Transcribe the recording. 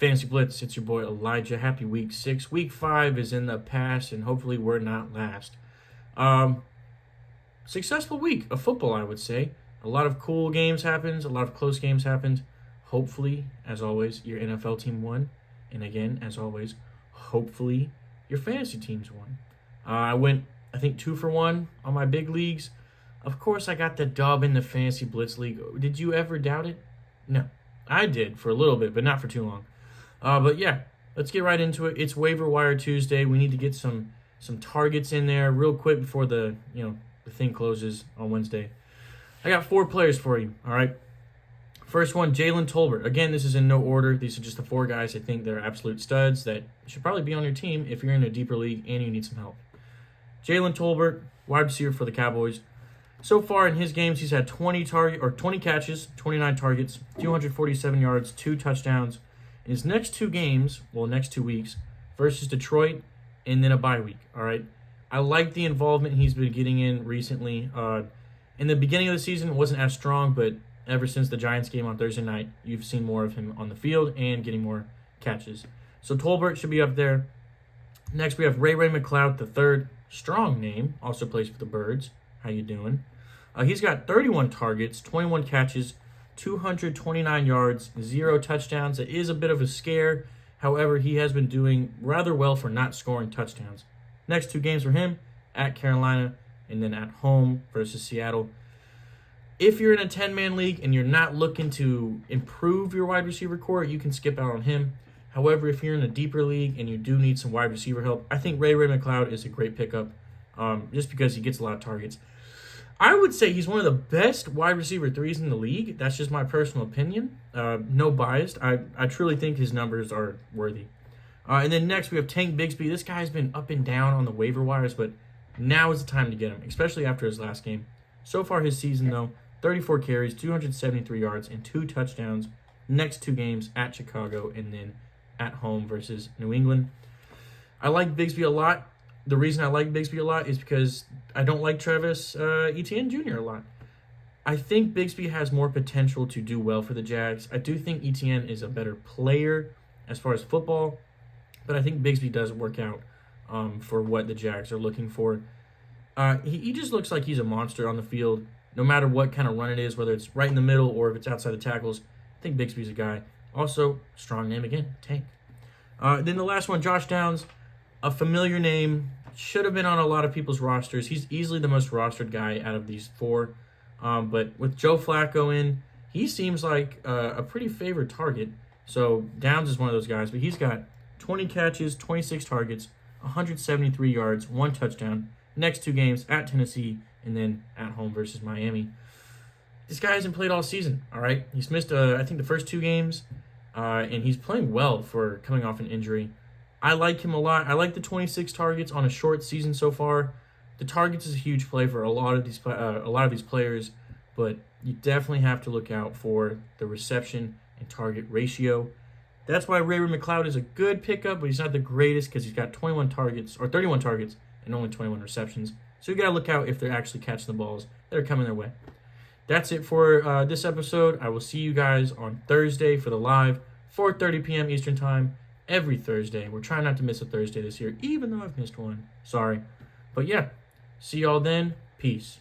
Fantasy Blitz. It's your boy Elijah. Happy week 6. Week 5 is in the past, and hopefully we're not last. Successful week of football, I would say. A lot of cool games happened. A lot of close games happened. Hopefully, as always, your NFL team won. And again, as always, hopefully your fantasy teams won. I went, I think, 2 for 1 on my big leagues. Of course, I got the dub in the Fantasy Blitz League. Did you ever doubt it? No. I did for a little bit, but not for too long. But yeah, let's get right into it. It's Waiver Wire Tuesday. We need to get some targets in there real quick before the thing closes on Wednesday. I got 4 players for you, all right? First one, Jalen Tolbert. Again, this is in no order. These are just the 4 guys I think they're absolute studs that should probably be on your team if you're in a deeper league and you need some help. Jalen Tolbert, wide receiver for the Cowboys. So far in his games, he's had 20 catches, 29 targets, 247 yards, 2 touchdowns. In his next 2 games, next 2 weeks, versus Detroit and then a bye week, all right? I like the involvement he's been getting in recently. In the beginning of the season, it wasn't as strong, but ever since the Giants game on Thursday night, you've seen more of him on the field and getting more catches. So Tolbert should be up there. Next, we have Ray McCloud III. Strong name, also plays for the Birds. How you doing? He's got 31 targets, 21 catches, 229 yards, 0 touchdowns. It is a bit of a scare. However, he has been doing rather well for not scoring touchdowns. Next 2 games for him, at Carolina and then at home versus Seattle. If you're in a 10-man league and you're not looking to improve your wide receiver core, you can skip out on him. However, if you're in a deeper league and you do need some wide receiver help, I think Ray McCloud is a great pickup just because he gets a lot of targets. I would say he's one of the best wide receiver 3s in the league. That's just my personal opinion. No bias. I truly think his numbers are worthy. And then next we have Tank Bigsby. This guy's been up and down on the waiver wires, but now is the time to get him, especially after his last game. So far his season, though, 34 carries, 273 yards, and 2 touchdowns. Next 2 games at Chicago and then at home versus New England. I like Bigsby a lot. The reason I like Bigsby a lot is because I don't like Travis Etienne Jr. a lot. I think Bigsby has more potential to do well for the Jags. I do think Etienne is a better player as far as football, but I think Bigsby does work out for what the Jags are looking for. He just looks like he's a monster on the field, no matter what kind of run it is, whether it's right in the middle or if it's outside the tackles. I think Bigsby's a guy. Also, strong name again, Tank. Then the last one, Josh Downs. A familiar name, should have been on a lot of people's rosters. He's easily the most rostered guy out of these 4. But with Joe Flacco in, he seems like a pretty favored target. So Downs is one of those guys. But he's got 20 catches, 26 targets, 173 yards, 1 touchdown. Next 2 games at Tennessee and then at home versus Miami. This guy hasn't played all season, all right? He's missed, I think, the first 2 games. And he's playing well for coming off an injury. I like him a lot. I like the 26 targets on a short season so far. The targets is a huge play for a lot of these players, but you definitely have to look out for the reception and target ratio. That's why Ray McCloud is a good pickup, but he's not the greatest because he's got 31 targets and only 21 receptions. So you got to look out if they're actually catching the balls that are coming their way. That's it for this episode. I will see you guys on Thursday for the live, 4:30 p.m. Eastern Time. Every Thursday. We're trying not to miss a Thursday this year, even though I've missed one. Sorry. But yeah, see y'all then. Peace.